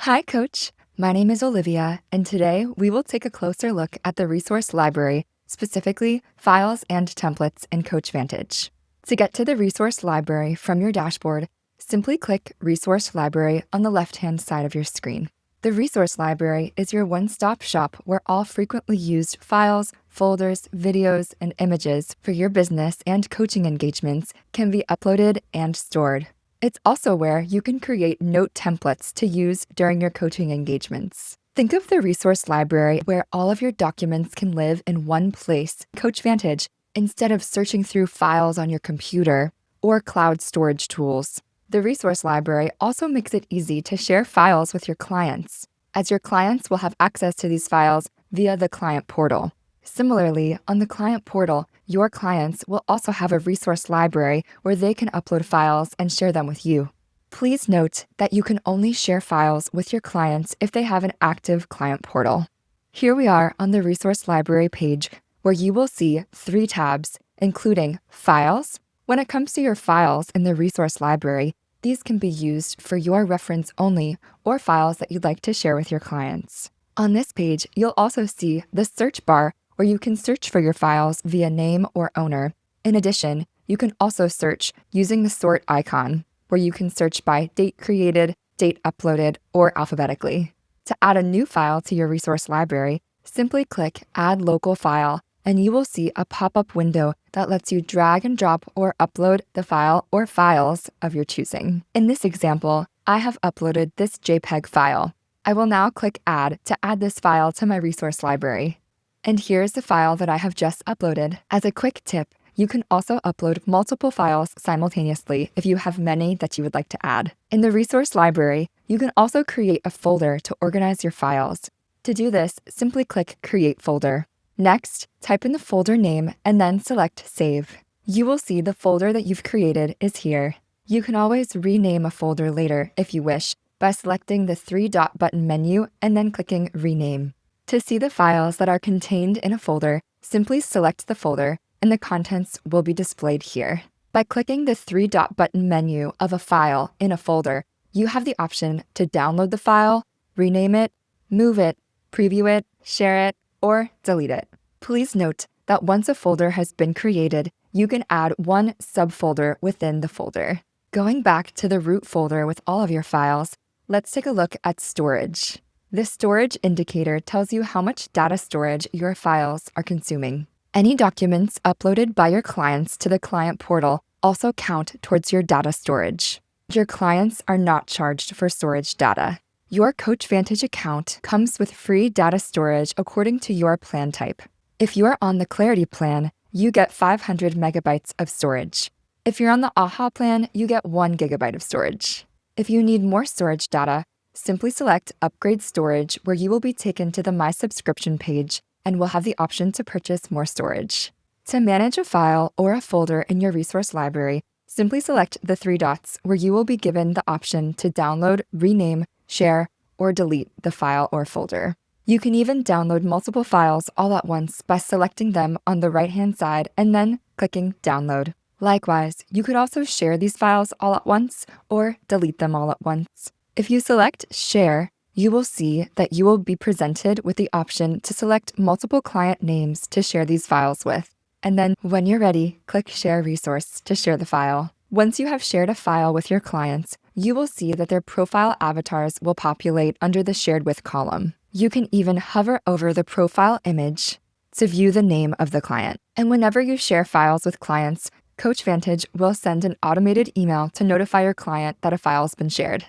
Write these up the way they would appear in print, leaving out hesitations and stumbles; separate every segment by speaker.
Speaker 1: Hi, Coach. My name is Olivia, and today we will take a closer look at the resource library, specifically files and templates in CoachVantage. To get to the resource library from your dashboard, simply click Resource Library on the left-hand side of your screen. The resource library is your one-stop shop where all frequently used files, folders, videos, and images for your business and coaching engagements can be uploaded and stored. It's also where you can create note templates to use during your coaching engagements. Think of the resource library where all of your documents can live in one place, CoachVantage, instead of searching through files on your computer or cloud storage tools. The resource library also makes it easy to share files with your clients, as your clients will have access to these files via the client portal. Similarly, on the client portal, your clients will also have a resource library where they can upload files and share them with you. Please note that you can only share files with your clients if they have an active client portal. Here we are on the resource library page where you will see 3 tabs, including Files. When it comes to your files in the resource library, these can be used for your reference only or files that you'd like to share with your clients. On this page, you'll also see the search bar where you can search for your files via name or owner. In addition, you can also search using the sort icon, where you can search by date created, date uploaded, or alphabetically. To add a new file to your resource library, simply click Add Local File, and you will see a pop-up window that lets you drag and drop or upload the file or files of your choosing. In this example, I have uploaded this JPEG file. I will now click Add to add this file to my resource library. And here's the file that I have just uploaded. As a quick tip, you can also upload multiple files simultaneously if you have many that you would like to add. In the resource library, you can also create a folder to organize your files. To do this, simply click Create Folder. Next, type in the folder name and then select Save. You will see the folder that you've created is here. You can always rename a folder later if you wish by selecting the 3-dot button menu and then clicking Rename. To see the files that are contained in a folder, simply select the folder and the contents will be displayed here. By clicking the 3-dot button menu of a file in a folder, you have the option to download the file, rename it, move it, preview it, share it, or delete it. Please note that once a folder has been created, you can add one subfolder within the folder. Going back to the root folder with all of your files, let's take a look at storage. The storage indicator tells you how much data storage your files are consuming. Any documents uploaded by your clients to the client portal also count towards your data storage. Your clients are not charged for storage data. Your CoachVantage account comes with free data storage according to your plan type. If you are on the Clarity plan, you get 500 megabytes of storage. If you're on the AHA plan, you get 1 gigabyte of storage. If you need more storage data, simply select Upgrade Storage, where you will be taken to the My Subscription page and will have the option to purchase more storage. To manage a file or a folder in your resource library, simply select the 3 dots where you will be given the option to download, rename, share, or delete the file or folder. You can even download multiple files all at once by selecting them on the right-hand side and then clicking Download. Likewise, you could also share these files all at once or delete them all at once. If you select Share, you will see that you will be presented with the option to select multiple client names to share these files with. And then when you're ready, click Share Resource to share the file. Once you have shared a file with your clients, you will see that their profile avatars will populate under the Shared With column. You can even hover over the profile image to view the name of the client. And whenever you share files with clients, CoachVantage will send an automated email to notify your client that a file has been shared.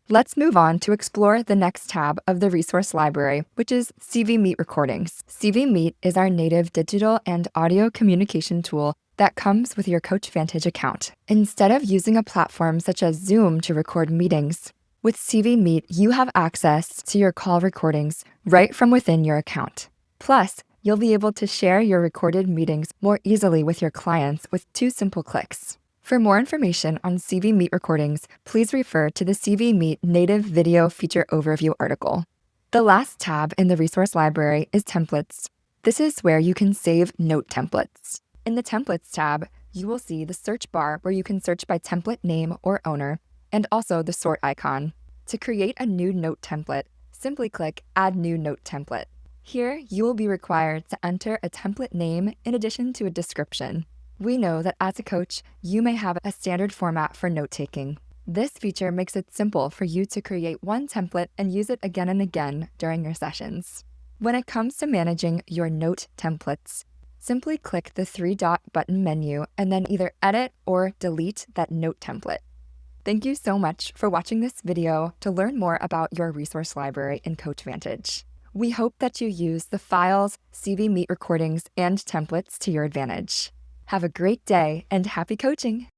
Speaker 1: Let's move on to explore the next tab of the resource library, which is CV Meet Recordings. CV Meet is our native digital and audio communication tool that comes with your CoachVantage account. Instead of using a platform such as Zoom to record meetings, with CV Meet, you have access to your call recordings right from within your account. Plus, you'll be able to share your recorded meetings more easily with your clients with 2 simple clicks. For more information on CV Meet recordings, please refer to the CV Meet Native Video Feature Overview article. The last tab in the resource library is Templates. This is where you can save note templates. In the Templates tab, you will see the search bar where you can search by template name or owner, and also the sort icon. To create a new note template, simply click Add New Note Template. Here, you will be required to enter a template name in addition to a description. We know that as a coach, you may have a standard format for note-taking. This feature makes it simple for you to create one template and use it again and again during your sessions. When it comes to managing your note templates, simply click the three-dot button menu and then either edit or delete that note template. Thank you so much for watching this video to learn more about your resource library in CoachVantage. We hope that you use the files, CV Meet recordings, and templates to your advantage. Have a great day and happy coaching!